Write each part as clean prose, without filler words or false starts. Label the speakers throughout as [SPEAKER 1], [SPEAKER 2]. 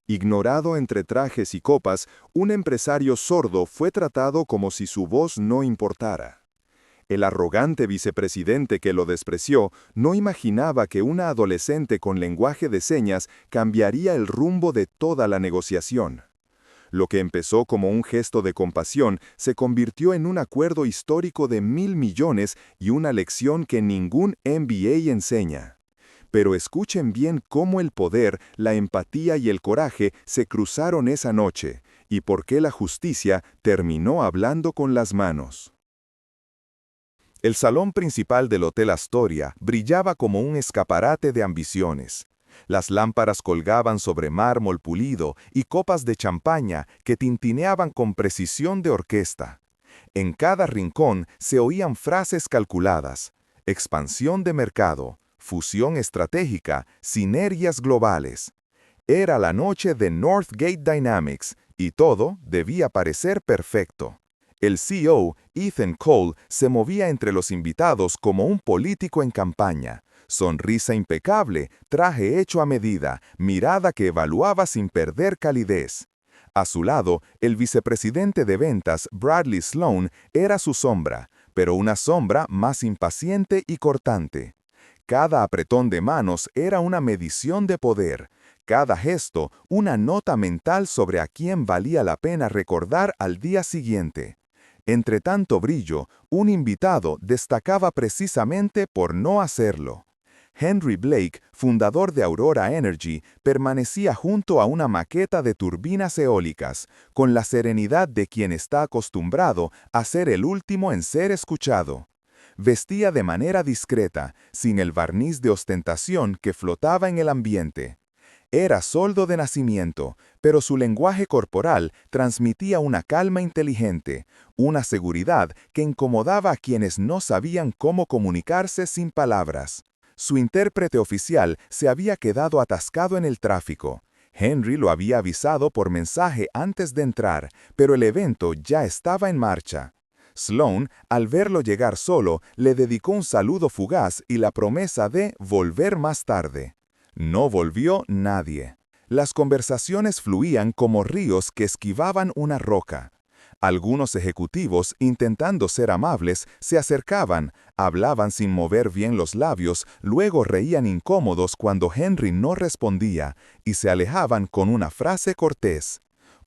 [SPEAKER 1] Ignorado entre trajes y copas, un empresario sordo fue tratado como si su voz no importara. El arrogante vicepresidente que lo despreció no imaginaba que una adolescente con lenguaje de señas cambiaría el rumbo de toda la negociación. Lo que empezó como un gesto de compasión se convirtió en un acuerdo histórico de 1.000 millones y una lección que ningún MBA enseña. Pero escuchen bien cómo el poder, la empatía y el coraje se cruzaron esa noche, y por qué la justicia terminó hablando con las manos. El salón principal del Hotel Astoria brillaba como un escaparate de ambiciones. Las lámparas colgaban sobre mármol pulido y copas de champaña que tintineaban con precisión de orquesta. En cada rincón se oían frases calculadas: expansión de mercado, fusión estratégica, sinergias globales. Era la noche de Northgate Dynamics y todo debía parecer perfecto. El CEO, Ethan Cole, se movía entre los invitados como un político en campaña. Sonrisa impecable, traje hecho a medida, mirada que evaluaba sin perder calidez. A su lado, el vicepresidente de ventas, Bradley Sloan, era su sombra, pero una sombra más impaciente y cortante. Cada apretón de manos era una medición de poder, cada gesto una nota mental sobre a quién valía la pena recordar al día siguiente. Entre tanto brillo, un invitado destacaba precisamente por no hacerlo. Henry Blake, fundador de Aurora Energy, permanecía junto a una maqueta de turbinas eólicas, con la serenidad de quien está acostumbrado a ser el último en ser escuchado. Vestía de manera discreta, sin el barniz de ostentación que flotaba en el ambiente. Era soldo de nacimiento, pero su lenguaje corporal transmitía una calma inteligente, una seguridad que incomodaba a quienes no sabían cómo comunicarse sin palabras. Su intérprete oficial se había quedado atascado en el tráfico. Henry lo había avisado por mensaje antes de entrar, pero el evento ya estaba en marcha. Sloan, al verlo llegar solo, le dedicó un saludo fugaz y la promesa de volver más tarde. No volvió nadie. Las conversaciones fluían como ríos que esquivaban una roca. Algunos ejecutivos, intentando ser amables, se acercaban, hablaban sin mover bien los labios, luego reían incómodos cuando Henry no respondía, y se alejaban con una frase cortés.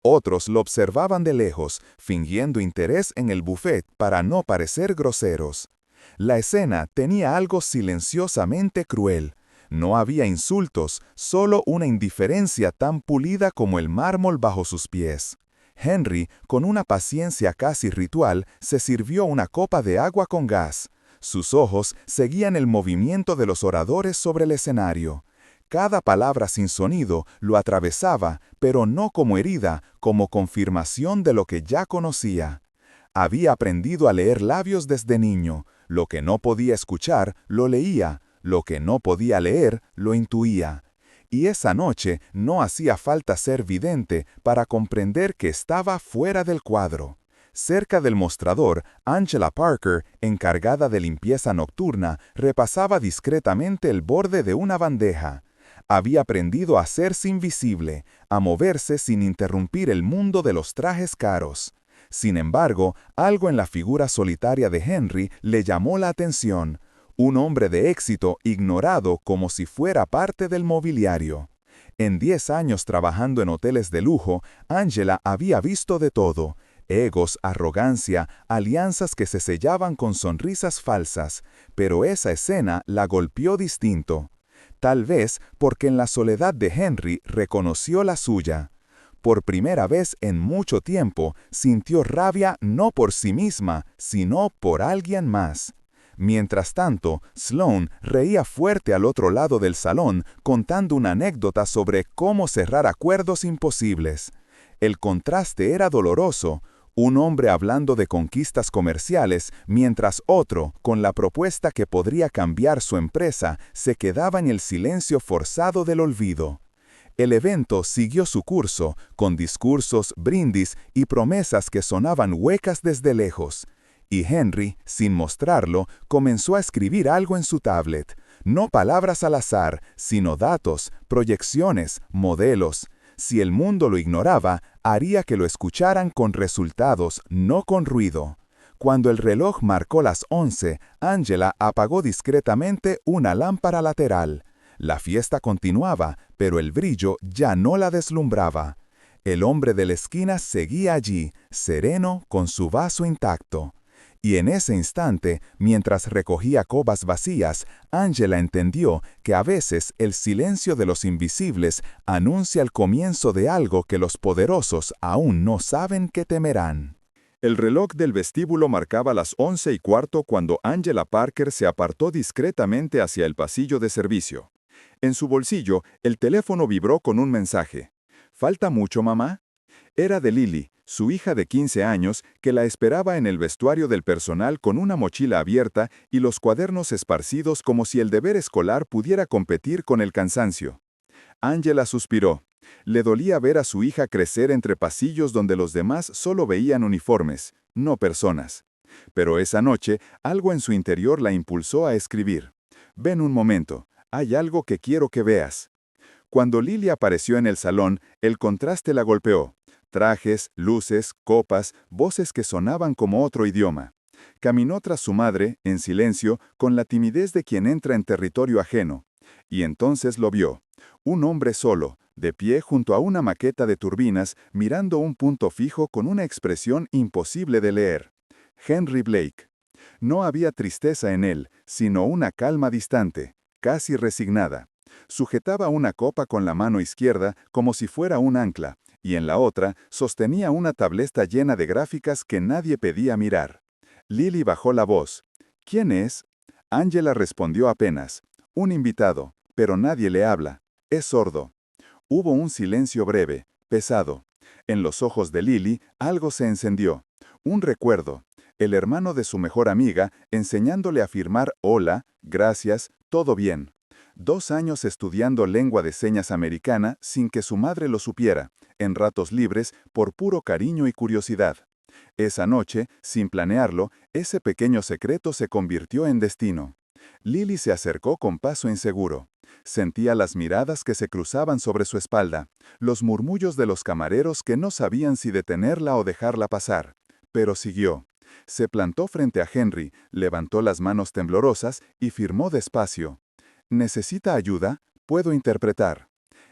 [SPEAKER 1] Otros lo observaban de lejos, fingiendo interés en el buffet para no parecer groseros. La escena tenía algo silenciosamente cruel. No había insultos, solo una indiferencia tan pulida como el mármol bajo sus pies. Henry, con una paciencia casi ritual, se sirvió una copa de agua con gas. Sus ojos seguían el movimiento de los oradores sobre el escenario. Cada palabra sin sonido lo atravesaba, pero no como herida, como confirmación de lo que ya conocía. Había aprendido a leer labios desde niño. Lo que no podía escuchar, lo leía. Lo que no podía leer, lo intuía. Y esa noche no hacía falta ser vidente para comprender que estaba fuera del cuadro. Cerca del mostrador, Angela Parker, encargada de limpieza nocturna, repasaba discretamente el borde de una bandeja. Había aprendido a hacerse invisible, a moverse sin interrumpir el mundo de los trajes caros. Sin embargo, algo en la figura solitaria de Henry le llamó la atención. Un hombre de éxito ignorado como si fuera parte del mobiliario. En 10 años trabajando en hoteles de lujo, Angela había visto de todo: egos, arrogancia, alianzas que se sellaban con sonrisas falsas, pero esa escena la golpeó distinto. Tal vez porque en la soledad de Henry reconoció la suya. Por primera vez en mucho tiempo sintió rabia no por sí misma, sino por alguien más. Mientras tanto, Sloan reía fuerte al otro lado del salón, contando una anécdota sobre cómo cerrar acuerdos imposibles. El contraste era doloroso: un hombre hablando de conquistas comerciales, mientras otro, con la propuesta que podría cambiar su empresa, se quedaba en el silencio forzado del olvido. El evento siguió su curso, con discursos, brindis y promesas que sonaban huecas desde lejos. Y Henry, sin mostrarlo, comenzó a escribir algo en su tablet. No palabras al azar, sino datos, proyecciones, modelos.
[SPEAKER 2] Si el mundo lo ignoraba, haría que lo escucharan con resultados, no con ruido. Cuando el reloj marcó las 11, Angela apagó discretamente una lámpara lateral. La fiesta continuaba, pero el brillo ya no la deslumbraba. El hombre de la esquina seguía allí, sereno, con su vaso intacto. Y en ese instante, mientras recogía copas vacías, Angela entendió que a veces el silencio de los invisibles anuncia el comienzo de algo que los poderosos aún no saben que temerán.
[SPEAKER 1] El reloj del vestíbulo marcaba las 11:15 cuando Angela Parker se apartó discretamente hacia el pasillo de servicio. En su bolsillo, el teléfono vibró con un mensaje. ¿Falta mucho, mamá? Era de Lily, su hija de 15 años, que la esperaba en el vestuario del personal con una mochila abierta y los cuadernos esparcidos como si el deber escolar pudiera competir con el cansancio. Angela suspiró. Le dolía ver a su hija crecer entre pasillos donde los demás solo veían uniformes, no personas. Pero esa noche, algo en su interior la impulsó a escribir. Ven un momento, hay algo que quiero que veas. Cuando Lily apareció en el salón, el contraste la golpeó. Trajes, luces, copas, voces que sonaban como otro idioma. Caminó tras su madre, en silencio, con la timidez de quien entra en territorio ajeno. Y entonces lo vio. Un hombre solo, de pie junto a una maqueta de turbinas, mirando un punto fijo con una expresión imposible de leer. Henry Blake. No había tristeza en él, sino una calma distante, casi resignada. Sujetaba una copa con la mano izquierda como si fuera un ancla, y en la otra sostenía una tableta llena de gráficas que nadie pedía mirar. Lily bajó la voz. ¿Quién es? Angela respondió apenas. Un invitado, pero nadie le habla. Es sordo. Hubo un silencio breve, pesado. En los ojos de Lily algo se encendió. Un recuerdo. El hermano de su mejor amiga enseñándole a afirmar hola, gracias, todo bien. 2 años estudiando lengua de señas americana sin que su madre lo supiera, en ratos libres por puro cariño y curiosidad. Esa noche, sin planearlo, ese pequeño secreto se convirtió en destino. Lily se acercó con paso inseguro. Sentía las miradas que se cruzaban sobre su espalda, los murmullos de los camareros que no sabían si detenerla o dejarla pasar. Pero siguió. Se plantó frente a Henry, levantó las manos temblorosas y firmó despacio. ¿Necesita ayuda? Puedo interpretar.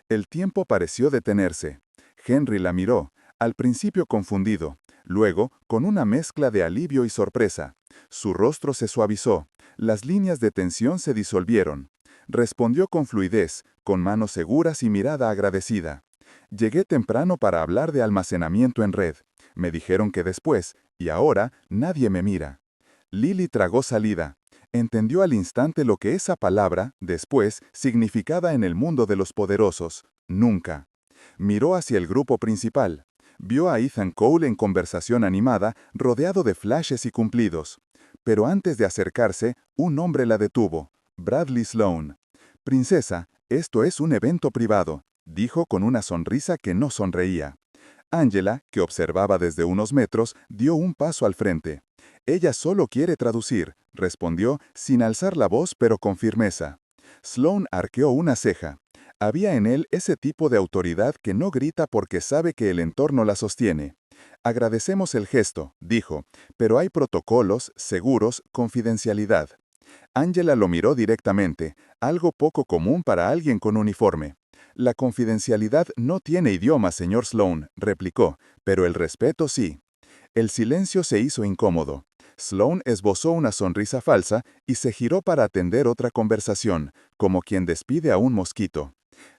[SPEAKER 1] El tiempo pareció detenerse. Henry la miró, al principio confundido, luego con una mezcla de alivio y sorpresa. Su rostro se suavizó, las líneas de tensión se disolvieron. Respondió con fluidez, con manos seguras y mirada agradecida. Llegué temprano para hablar de almacenamiento en red. Me dijeron que después, y ahora, nadie me mira. Lily tragó salida. Entendió al instante lo que esa palabra, después, significaba en el mundo de los poderosos. Nunca. Miró hacia el grupo principal. Vio a Ethan Cole en conversación animada, rodeado de flashes y cumplidos. Pero antes de acercarse, un hombre la detuvo. Bradley Sloan. «Princesa, esto es un evento privado», dijo con una sonrisa que no sonreía. Angela, que observaba desde unos metros, dio un paso al frente. «Ella solo quiere traducir», respondió, sin alzar la voz pero con firmeza. Sloan arqueó una ceja. Había en él ese tipo de autoridad que no grita porque sabe que el entorno la sostiene. «Agradecemos el gesto», dijo, «pero hay protocolos, seguros, confidencialidad». Angela lo miró directamente, algo poco común para alguien con uniforme. «La confidencialidad no tiene idioma, señor Sloan», replicó, «pero el respeto sí». El silencio se hizo incómodo. Sloan esbozó una sonrisa falsa y se giró para atender otra conversación, como quien despide a un mosquito.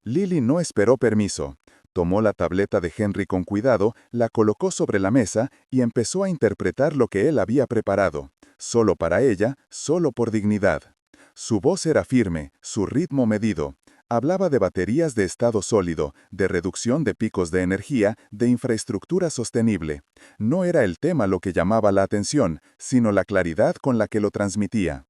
[SPEAKER 1] Lily no esperó permiso. Tomó la tableta de Henry con cuidado, la colocó sobre la mesa y empezó a interpretar lo que él había preparado. Solo para ella, solo por dignidad. Su voz era firme, su ritmo medido. Hablaba de baterías de estado sólido, de reducción de picos de energía, de infraestructura sostenible. No era el tema lo que llamaba la atención, sino la claridad con la que lo transmitía.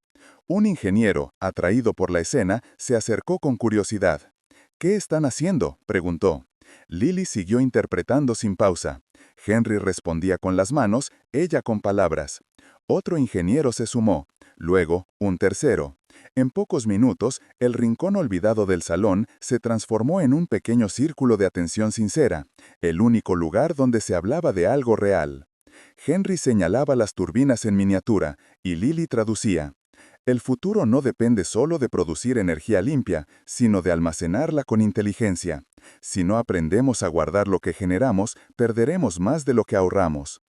[SPEAKER 1] Un ingeniero, atraído por la escena, se acercó con curiosidad. «¿Qué están haciendo?», preguntó. Lily siguió interpretando sin pausa. Henry respondía con las manos, ella con palabras. Otro ingeniero se sumó. Luego, un tercero.
[SPEAKER 2] En pocos minutos, el rincón olvidado del salón se transformó en un pequeño círculo de atención sincera, el único lugar donde se hablaba de algo real. Henry señalaba las turbinas en miniatura y Lily traducía. El futuro no depende solo de producir energía limpia, sino de almacenarla con inteligencia. Si no aprendemos a guardar lo que generamos, perderemos más de lo que ahorramos.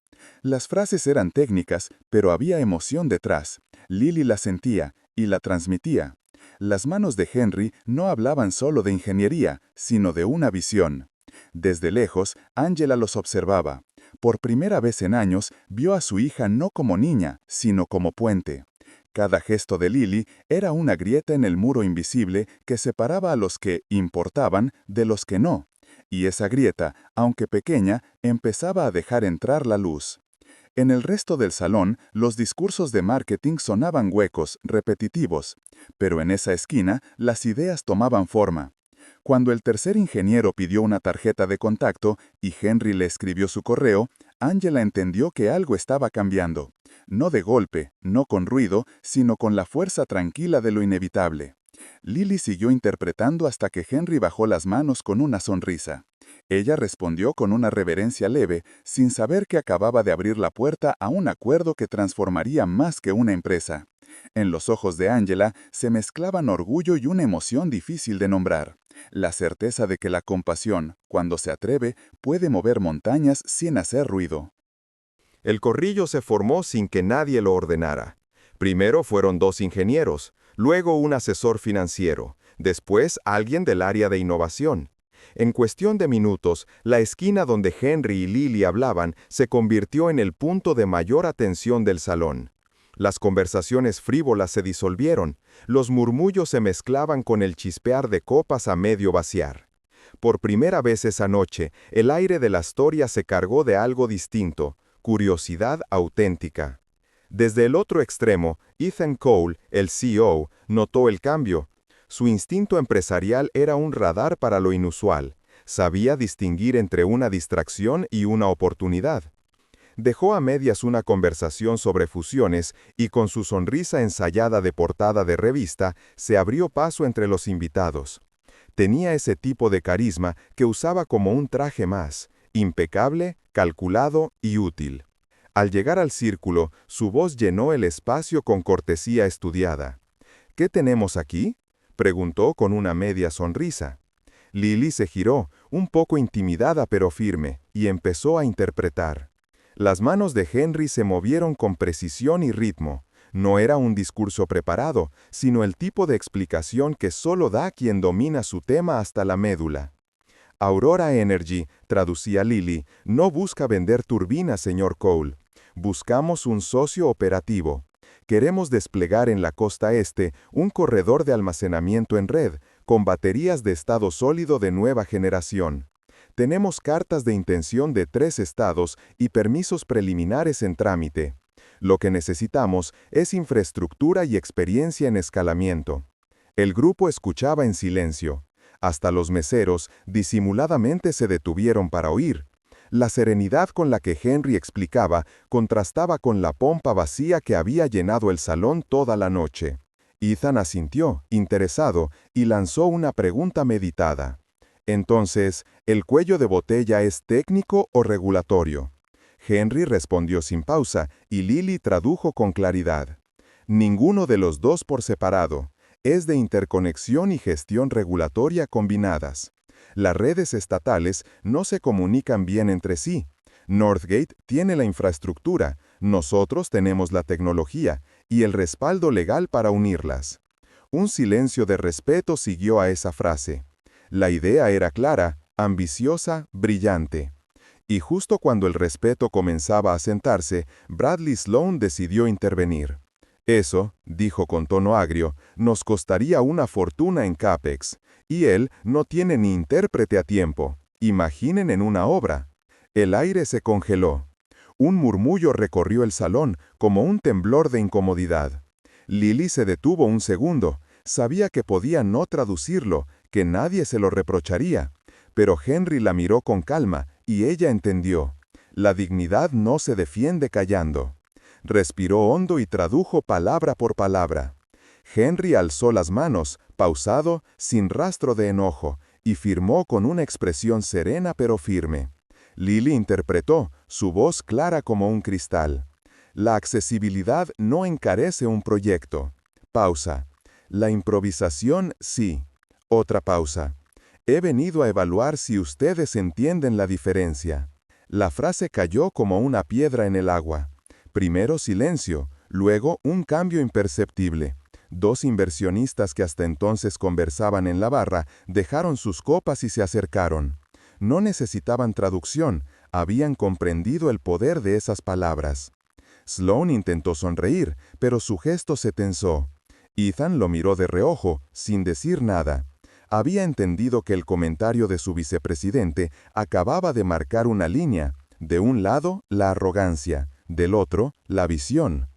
[SPEAKER 2] Las frases eran técnicas, pero había emoción detrás. Lily la sentía y la transmitía. Las manos de Henry no hablaban solo de ingeniería, sino de una visión. Desde lejos, Angela los observaba. Por primera vez en años, vio a su hija no como niña, sino como puente. Cada gesto de Lily era una grieta en el muro invisible que separaba a los que importaban de los que no. Y esa grieta, aunque pequeña, empezaba a dejar entrar la luz. En el resto del salón, los discursos de marketing sonaban huecos, repetitivos, pero en esa esquina las ideas tomaban forma. Cuando el tercer ingeniero pidió una tarjeta de contacto y Henry le escribió su correo, Angela entendió que algo estaba cambiando. No de golpe, no con ruido, sino con la fuerza tranquila de lo inevitable. Lily siguió interpretando hasta que Henry bajó las manos con una sonrisa. Ella respondió con una reverencia leve, sin saber que acababa de abrir la puerta a un acuerdo que transformaría más que una empresa. En los ojos de Angela se mezclaban orgullo y una emoción difícil de nombrar. La certeza de que la compasión, cuando se atreve, puede mover montañas sin hacer ruido.
[SPEAKER 1] El corrillo se formó sin que nadie lo ordenara. Primero fueron 2 ingenieros, luego un asesor financiero, después alguien del área de innovación. En cuestión de minutos, la esquina donde Henry y Lily hablaban se convirtió en el punto de mayor atención del salón. Las conversaciones frívolas se disolvieron, los murmullos se mezclaban con el chispear de copas a medio vaciar. Por primera vez esa noche, el aire de la Astoria se cargó de algo distinto, curiosidad auténtica. Desde el otro extremo, Ethan Cole, el CEO, notó el cambio. Su instinto empresarial era un radar para lo inusual. Sabía distinguir entre una distracción y una oportunidad. Dejó a medias una conversación sobre fusiones y con su sonrisa ensayada de portada de revista, se abrió paso entre los invitados. Tenía ese tipo de carisma que usaba como un traje más, impecable, calculado y útil. Al llegar al círculo, su voz llenó el espacio con cortesía estudiada. ¿Qué tenemos aquí?, preguntó con una media sonrisa. Lily se giró, un poco intimidada pero firme, y empezó a interpretar. Las manos de Henry se movieron con precisión y ritmo. No era un discurso preparado, sino el tipo de explicación que solo da quien domina su tema hasta la médula. Aurora Energy, traducía Lily, no busca vender turbinas, señor Cole. Buscamos un socio operativo. Queremos desplegar en la costa este un corredor de almacenamiento en red, con baterías de estado sólido de nueva generación. Tenemos cartas de intención de 3 estados y permisos preliminares en trámite. Lo que necesitamos es infraestructura y experiencia en escalamiento. El grupo escuchaba en silencio. Hasta los meseros disimuladamente se detuvieron para oír. La serenidad con la que Henry explicaba contrastaba con la pompa vacía que había llenado el salón toda la noche. Ethan asintió, interesado, y lanzó una pregunta meditada. Entonces, ¿el cuello de botella es técnico o regulatorio? Henry respondió sin pausa, y Lily tradujo con claridad. Ninguno de los dos por separado. Es de interconexión y gestión regulatoria combinadas. Las redes estatales no se comunican bien entre sí. Northgate tiene la infraestructura, nosotros tenemos la tecnología y el respaldo legal para unirlas. Un silencio de respeto siguió a esa frase. La idea era clara, ambiciosa, brillante. Y justo cuando el respeto comenzaba a sentarse, Bradley Sloan decidió intervenir. Eso, dijo con tono agrio, nos costaría una fortuna en CAPEX, y él no tiene ni intérprete a tiempo. Imaginen en una obra. El aire se congeló. Un murmullo recorrió el salón, como un temblor de incomodidad. Lily se detuvo un segundo. Sabía que podía no traducirlo, que nadie se lo reprocharía. Pero Henry la miró con calma, y ella entendió. La dignidad no se defiende callando. Respiró hondo y tradujo palabra por palabra.
[SPEAKER 2] Henry alzó las manos, pausado, sin rastro de enojo, y firmó con una expresión serena pero firme. Lily interpretó, su voz clara como un cristal. La accesibilidad no encarece un proyecto. Pausa. La improvisación, sí. Otra pausa. He venido a evaluar si ustedes entienden la diferencia. La frase cayó como una piedra en el agua. Primero silencio, luego un cambio imperceptible. Dos inversionistas que hasta entonces conversaban en la barra dejaron sus copas y se acercaron. No necesitaban traducción, habían comprendido el poder de esas palabras. Sloane intentó sonreír, pero su gesto se tensó. Ethan lo miró de reojo, sin decir nada. Había entendido que el comentario de su vicepresidente acababa de marcar una línea. De un lado, la arrogancia, del otro, la visión.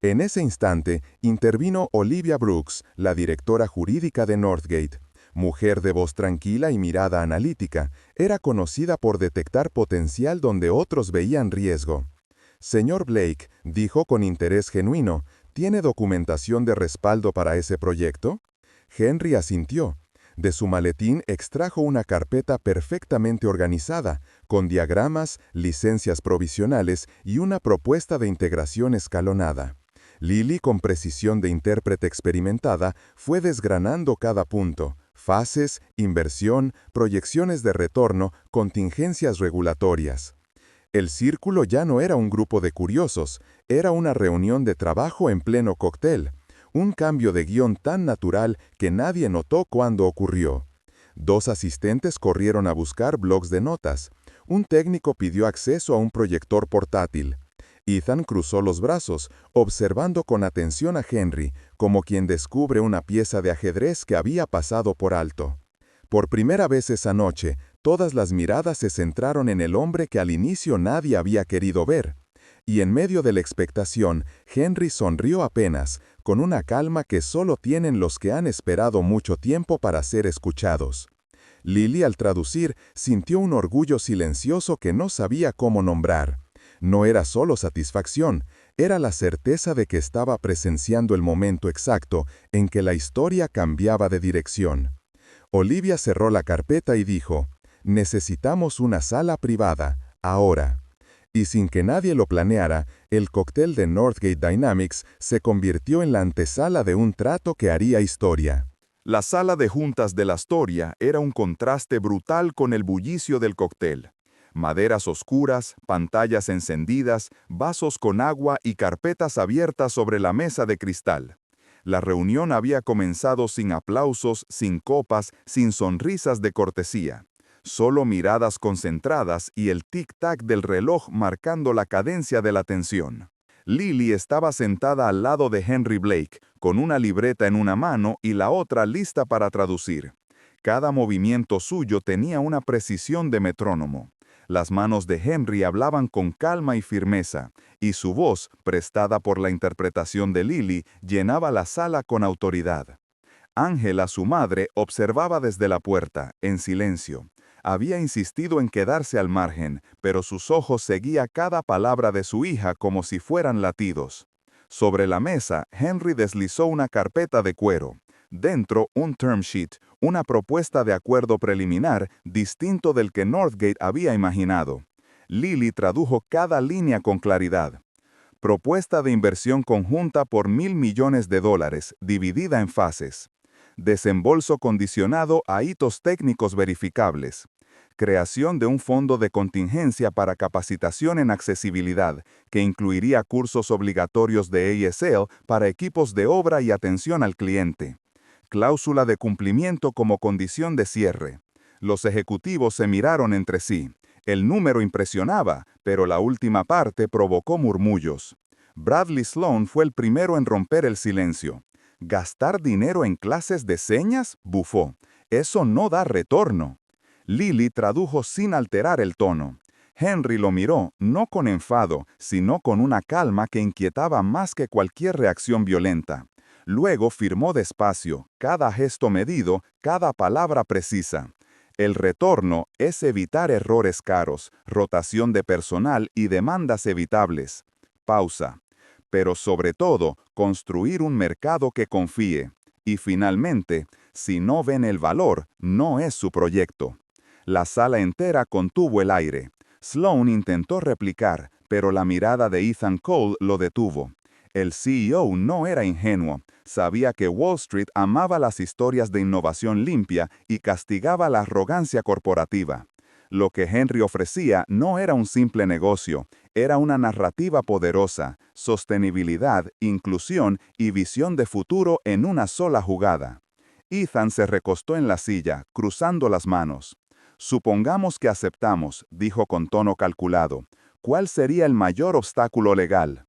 [SPEAKER 2] En ese instante, intervino Olivia Brooks, la directora jurídica de Northgate. Mujer de voz tranquila y mirada analítica, era conocida por detectar potencial donde otros veían riesgo. Señor Blake, dijo con interés genuino, ¿tiene documentación de respaldo para ese proyecto? Henry asintió. De su maletín extrajo una carpeta perfectamente organizada, con diagramas, licencias provisionales y una propuesta de integración escalonada. Lily, con precisión de intérprete experimentada, fue desgranando cada punto: fases, inversión, proyecciones de retorno, contingencias regulatorias. El círculo ya no era un grupo de curiosos, era una reunión de trabajo en pleno cóctel. Un cambio de guión tan natural que nadie notó cuándo ocurrió. Dos asistentes corrieron a buscar blocs de notas. Un técnico pidió acceso a un proyector portátil. Ethan cruzó los brazos, observando con atención a Henry, como quien descubre una pieza de ajedrez que había pasado por alto. Por primera vez esa noche, todas las miradas se centraron en el hombre que al inicio nadie había querido ver. Y en medio de la expectación, Henry sonrió apenas, con una calma que solo tienen los que han esperado mucho tiempo para ser escuchados. Lily, al traducir, sintió un orgullo silencioso que no sabía cómo nombrar. No era solo satisfacción, era la certeza de que estaba presenciando el momento exacto en que la historia cambiaba de dirección. Olivia cerró la carpeta y dijo, «Necesitamos una sala privada, ahora». Y sin que nadie lo planeara, el cóctel de Northgate Dynamics se convirtió en la antesala de un trato que haría historia.
[SPEAKER 1] La sala de juntas de la Astoria era un contraste brutal con el bullicio del cóctel. Maderas oscuras, pantallas encendidas, vasos con agua y carpetas abiertas sobre la mesa de cristal. La reunión había comenzado sin aplausos, sin copas, sin sonrisas de cortesía. Solo miradas concentradas y el tic-tac del reloj marcando la cadencia de la tensión. Lily estaba sentada al lado de Henry Blake, con una libreta en una mano y la otra lista para traducir. Cada movimiento suyo tenía una precisión de metrónomo. Las manos de Henry hablaban con calma y firmeza, y su voz, prestada por la interpretación de Lily, llenaba la sala con autoridad. Angela, su madre, observaba desde la puerta, en silencio. Había insistido en quedarse al margen, pero sus ojos seguían cada palabra de su hija como si fueran latidos. Sobre la mesa, Henry deslizó una carpeta de cuero. Dentro, un term sheet, una propuesta de acuerdo preliminar distinto del que Northgate había imaginado. Lily tradujo cada línea con claridad. Propuesta de inversión conjunta por $1.000 millones, dividida en fases. Desembolso condicionado a hitos técnicos verificables. Creación de un fondo de contingencia para capacitación en accesibilidad, que incluiría cursos obligatorios de ASL para equipos de obra y atención al cliente. Cláusula de cumplimiento como condición de cierre. Los ejecutivos se miraron entre sí. El número impresionaba, pero la última parte provocó murmullos. Bradley Sloane fue el primero en romper el silencio. ¿Gastar dinero en clases de señas?, bufó. Eso no da retorno. Lily tradujo sin alterar el tono. Henry lo miró, no con enfado, sino con una calma que inquietaba más que cualquier reacción violenta. Luego firmó despacio, cada gesto medido, cada palabra precisa. El retorno es evitar errores caros, rotación de personal y demandas evitables. Pausa.
[SPEAKER 2] pero sobre todo, construir un mercado que confíe. Y finalmente, si no ven el valor, no es su proyecto. La sala entera contuvo el aire. Sloan intentó replicar, pero la mirada de Ethan Cole lo detuvo. El CEO no era ingenuo. Sabía que Wall Street amaba las historias de innovación limpia y castigaba la arrogancia corporativa. Lo que Henry ofrecía no era un simple negocio, era una narrativa poderosa, sostenibilidad, inclusión y visión de futuro en una sola jugada. Ethan se recostó en la silla, cruzando las manos. Supongamos que aceptamos, dijo con tono calculado. ¿Cuál sería el mayor obstáculo legal?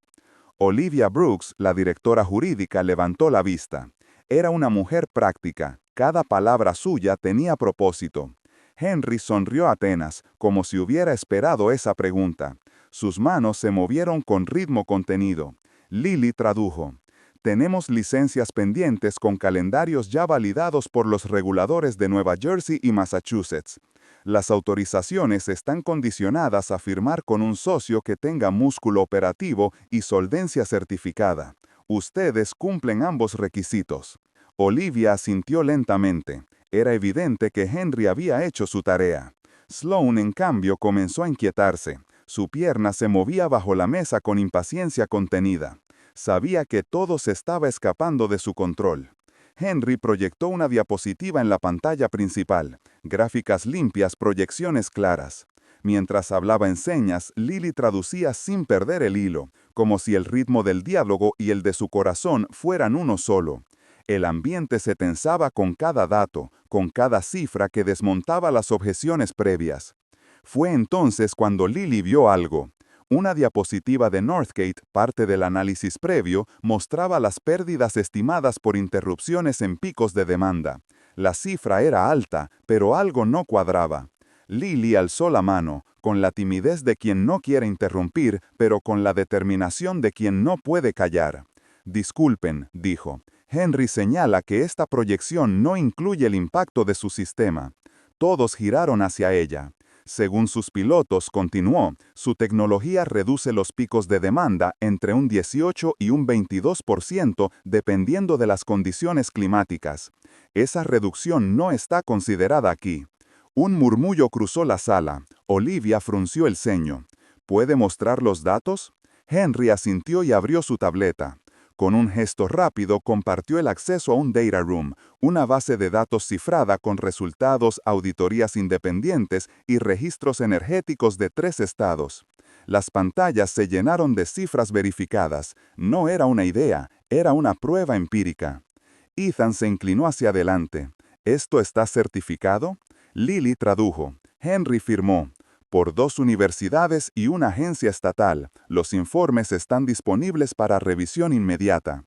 [SPEAKER 2] Olivia Brooks, la directora jurídica, levantó la vista. Era una mujer práctica. Cada palabra suya tenía propósito. Henry sonrió apenas, como si hubiera esperado esa pregunta. Sus manos se movieron con ritmo contenido. Lily tradujo. Tenemos licencias pendientes con calendarios ya validados por los reguladores de Nueva Jersey y Massachusetts. Las autorizaciones están condicionadas a firmar con un socio que tenga músculo operativo y solvencia certificada. Ustedes cumplen ambos requisitos. Olivia asintió lentamente. Era evidente que Henry había hecho su tarea. Sloan, en cambio, comenzó a inquietarse. Su pierna se movía bajo la mesa con impaciencia contenida. Sabía que todo se estaba escapando de su control. Henry proyectó una diapositiva en la pantalla principal. Gráficas limpias, proyecciones claras. Mientras hablaba en señas, Lily traducía sin perder el hilo, como si el ritmo del diálogo y el de su corazón fueran uno solo. El ambiente se tensaba con cada dato, con cada cifra que desmontaba las objeciones previas. Fue entonces cuando Lily vio algo. Una diapositiva de Northgate, parte del análisis previo, mostraba las pérdidas estimadas por interrupciones en picos de demanda. La cifra era alta, pero algo no cuadraba. Lily alzó la mano, con la timidez de quien no quiere interrumpir, pero con la determinación de quien no puede callar. Disculpen, dijo. Henry señala que esta proyección no incluye el impacto de su sistema. Todos giraron hacia ella. Según sus pilotos, continuó, su tecnología reduce los picos de demanda entre un 18 y un 22% dependiendo de las condiciones climáticas. Esa reducción no está considerada aquí. Un murmullo cruzó la sala. Olivia frunció el ceño. ¿Puede mostrar los datos? Henry asintió y abrió su tableta. Con un gesto rápido compartió el acceso a un data room, una base de datos cifrada con resultados, auditorías independientes y registros energéticos de 3 estados. Las pantallas se llenaron de cifras verificadas. No era una idea, era una prueba empírica. Ethan se inclinó hacia adelante. ¿Esto está certificado? Lily tradujo. Henry firmó. Por 2 universidades y una agencia estatal, los informes están disponibles para revisión inmediata.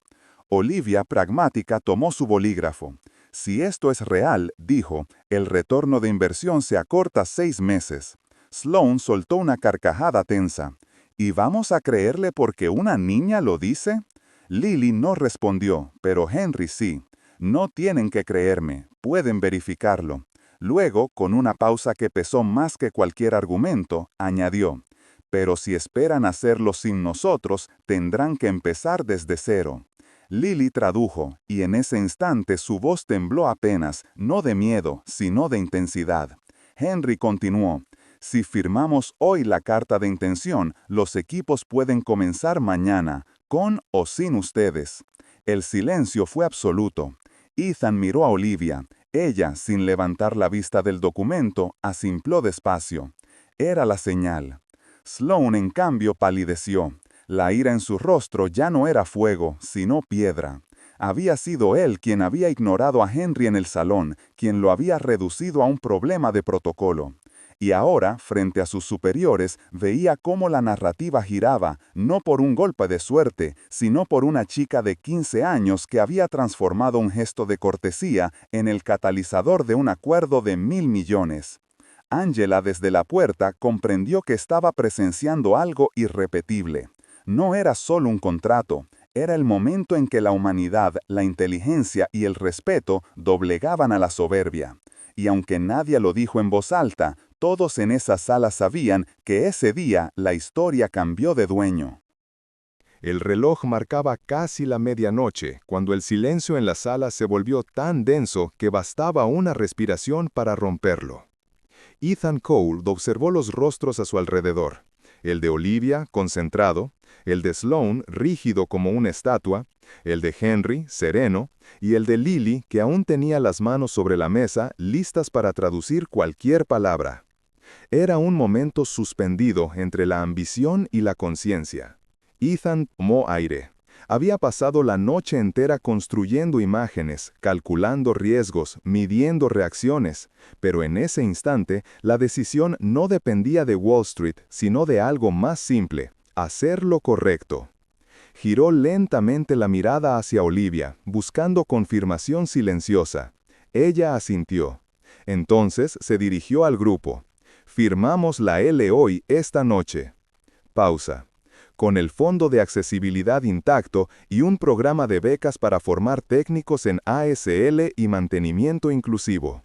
[SPEAKER 2] Olivia, pragmática, tomó su bolígrafo. Si esto es real, dijo, el retorno de inversión se acorta 6 meses. Sloan soltó una carcajada tensa. ¿Y vamos a creerle porque una niña lo dice? Lily no respondió, pero Henry sí. No tienen que creerme, pueden verificarlo. Luego, con una pausa que pesó más que cualquier argumento, añadió, pero si esperan hacerlo sin nosotros, tendrán que empezar desde cero. Lily tradujo, y en ese instante su voz tembló apenas, no de miedo, sino de intensidad. Henry continuó, si firmamos hoy la carta de intención, los equipos pueden comenzar mañana, con o sin ustedes. El silencio fue absoluto. Ethan miró a Olivia. Ella, sin levantar la vista del documento, asimpló despacio. Era la señal. Sloan, en cambio, palideció. La ira en su rostro ya no era fuego, sino piedra. Había sido él quien había ignorado a Henry en el salón, quien lo había reducido a un problema de protocolo. Y ahora, frente a sus superiores, veía cómo la narrativa giraba, no por un golpe de suerte, sino por una chica de 15 años que había transformado un gesto de cortesía en el catalizador de un acuerdo de 1.000 millones. Angela, desde la puerta, comprendió que estaba presenciando algo irrepetible. No era solo un contrato, era el momento en que la humanidad, la inteligencia y el respeto doblegaban a la soberbia. Y aunque nadie lo dijo en voz alta, todos en esa sala sabían que ese día la historia cambió de dueño.
[SPEAKER 1] El reloj marcaba casi la medianoche, cuando el silencio en la sala se volvió tan denso que bastaba una respiración para romperlo. Ethan Cole observó los rostros a su alrededor. El de Olivia, concentrado, el de Sloane, rígido como una estatua, el de Henry, sereno, y el de Lily, que aún tenía las manos sobre la mesa, listas para traducir cualquier palabra. Era un momento suspendido entre la ambición y la conciencia. Ethan tomó aire. Había pasado la noche entera construyendo imágenes, calculando riesgos, midiendo reacciones, pero en ese instante la decisión no dependía de Wall Street, sino de algo más simple: hacer lo correcto. Giró lentamente la mirada hacia Olivia, buscando confirmación silenciosa. Ella asintió. Entonces se dirigió al grupo. Firmamos la L hoy, esta noche. Pausa. Con el Fondo de Accesibilidad intacto y un programa de becas para formar técnicos en ASL y mantenimiento inclusivo.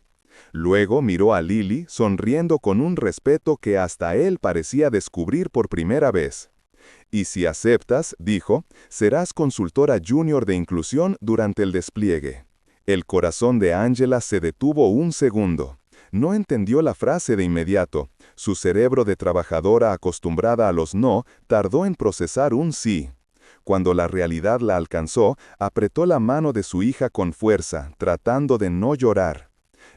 [SPEAKER 1] Luego miró a Lily, sonriendo con un respeto que hasta él parecía descubrir por primera vez. Y si aceptas, dijo, serás consultora junior de inclusión durante el despliegue. El corazón de Angela se detuvo un segundo. No entendió la frase de inmediato. Su cerebro de trabajadora acostumbrada a los no tardó en procesar un sí. Cuando la realidad la alcanzó, apretó la mano de su hija con fuerza, tratando de no llorar.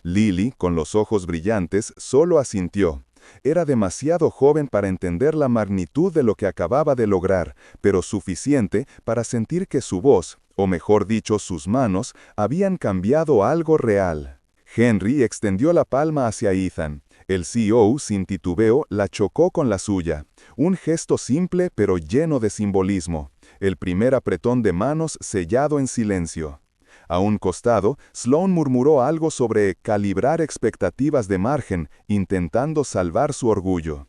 [SPEAKER 1] Lily, con los ojos brillantes, solo asintió. Era demasiado joven para entender la magnitud de lo que acababa de lograr, pero suficiente para sentir que su voz, o mejor dicho, sus manos, habían cambiado algo real. Henry extendió la palma hacia Ethan. El CEO, sin titubeo, la chocó con la suya. Un gesto simple pero lleno de simbolismo. El primer apretón de manos sellado en silencio. A un costado, Sloane murmuró algo sobre calibrar expectativas de margen, intentando salvar su orgullo.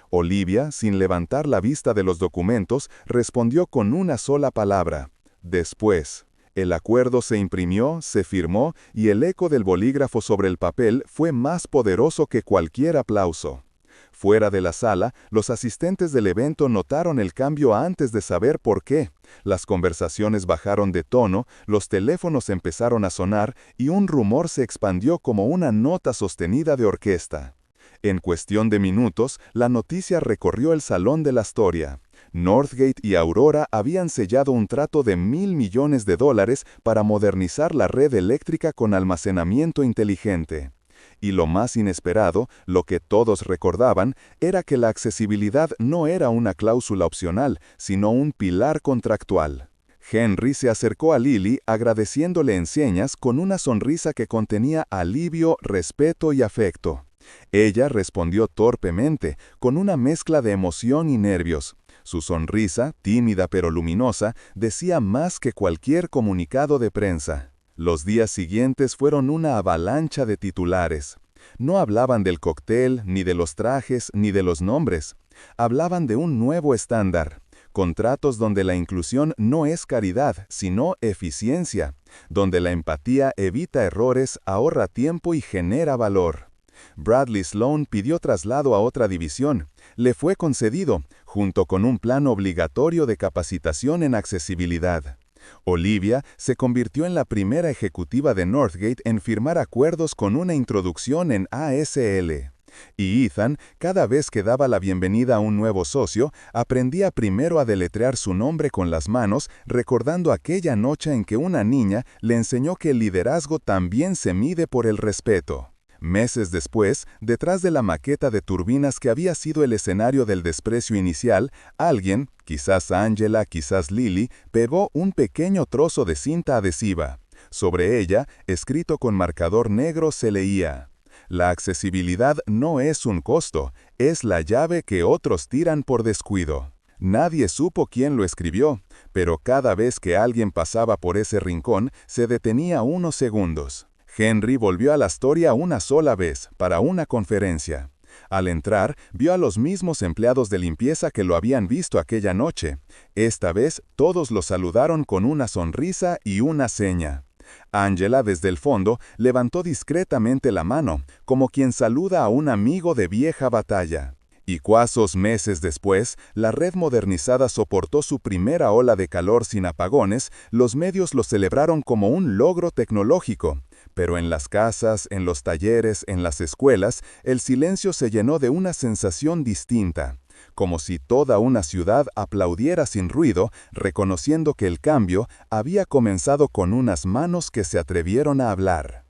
[SPEAKER 1] Olivia, sin levantar la vista de los documentos, respondió con una sola palabra: después. El acuerdo se imprimió, se firmó, y el eco del bolígrafo sobre el papel fue más poderoso que cualquier aplauso. Fuera de la sala, los asistentes del evento notaron el cambio antes de saber por qué. Las conversaciones bajaron de tono, los teléfonos empezaron a sonar y un rumor se expandió como una nota sostenida de orquesta. En cuestión de minutos, la noticia recorrió el salón de la Astoria. Northgate y Aurora habían sellado un trato de $1.000 millones para modernizar la red eléctrica con almacenamiento inteligente. Y lo más inesperado, lo que todos recordaban, era que la accesibilidad no era una cláusula opcional, sino un pilar contractual. Henry se acercó a Lily agradeciéndole en señas con una sonrisa que contenía alivio, respeto y afecto. Ella respondió torpemente, con una mezcla de emoción y nervios. Su sonrisa, tímida pero luminosa, decía más que cualquier comunicado de prensa. Los días siguientes fueron una avalancha de titulares. No hablaban del cóctel, ni de los trajes, ni de los nombres. Hablaban de un nuevo estándar. Contratos donde la inclusión no es caridad, sino eficiencia. Donde la empatía evita errores, ahorra tiempo y genera valor. Bradley Sloane pidió traslado a otra división. Le fue concedido, junto con un plan obligatorio de capacitación en accesibilidad. Olivia se convirtió en la primera ejecutiva de Northgate en firmar acuerdos con una introducción en ASL. Y Ethan, cada vez que daba la bienvenida a un nuevo socio, aprendía primero a deletrear su nombre con las manos, recordando aquella noche en que una niña le enseñó que el liderazgo también se mide por el respeto. Meses después, detrás de la maqueta de turbinas que había sido el escenario del desprecio inicial, alguien, quizás Angela, quizás Lily, pegó un pequeño trozo de cinta adhesiva. Sobre ella, escrito con marcador negro, se leía: la accesibilidad no es un costo, es la llave que otros tiran por descuido. Nadie supo quién lo escribió, pero cada vez que alguien pasaba por ese rincón, se detenía unos segundos. Henry volvió a la Astoria una sola vez, para una conferencia. Al entrar, vio a los mismos empleados de limpieza que lo habían visto aquella noche. Esta vez, todos lo saludaron con una sonrisa y una seña. Angela, desde el fondo, levantó discretamente la mano, como quien saluda a un amigo de vieja batalla.
[SPEAKER 2] Y cuasos meses después, la red modernizada soportó su primera ola de calor sin apagones, los medios lo celebraron como un logro tecnológico. Pero en las casas, en los talleres, en las escuelas, el silencio se llenó de una sensación distinta, como si toda una ciudad aplaudiera sin ruido, reconociendo que el cambio había comenzado con unas manos que se atrevieron a hablar.